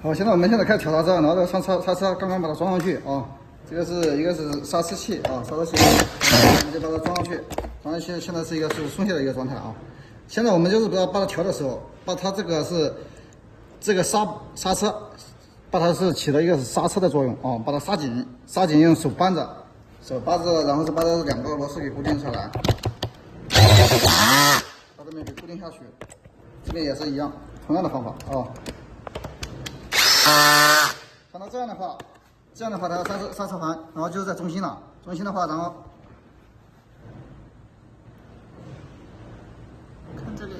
好，现在我们开始调刹车，然后这个刹车刚刚把它装上去啊，这个是一个是刹车器啊，刹车器，我们就把它装上去，现在是一个是松懈的一个状态啊。现在我们就是把它调的时候，把它这个刹车，把它是起到一个是刹车的作用啊，把它刹紧用手扳着，然后是把这两个螺丝给固定下来，把这边给固定下去，这边也是一样，同样的方法啊。像它这样的话，它刹车环，然后就是在中心了。中心的话，然后看这里，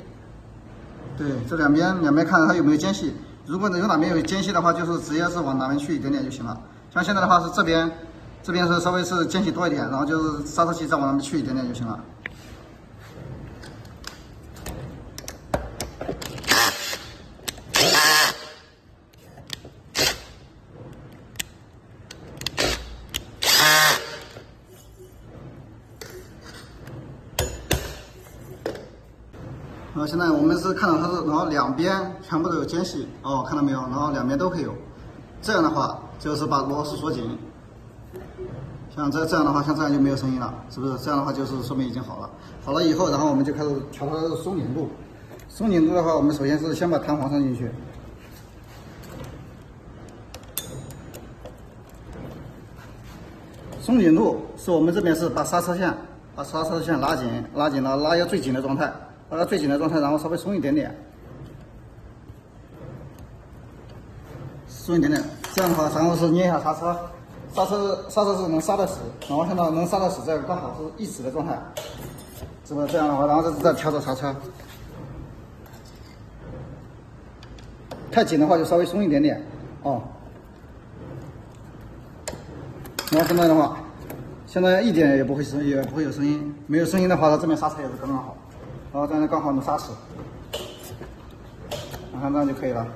对，这两边看它有没有间隙。如果有哪边有间隙的话，就是直接是往哪边去一点点就行了。像现在的话是这边是稍微是间隙多一点，然后就是刹车器再往那边去一点点就行了。然后现在我们是看到它是，然后两边全部都有间隙哦，看到没有？然后两边都可以有，这样的话就是把螺丝锁紧。像这样的话，像这样就没有声音了，是不是？这样的话就是说明已经好了。好了以后，然后我们就开始调它的松紧度。松紧度的话，我们首先是先把弹簧上进去。松紧度是我们这边是把刹车线拉紧了，拉一个最紧的状态。把它最紧的状态，然后稍微松一点点，这样的话，然后是捏一下刹车是能刹得死，然后现在能刹得死，这刚好是1指的状态，是不是这样的话？然后再调整刹车，太紧的话就稍微松一点点哦。然后现在的话，现在一点也不会有声音，没有声音的话，它这边刹车也是刚刚好。然后这样刚好能刹死，然后这样就可以了。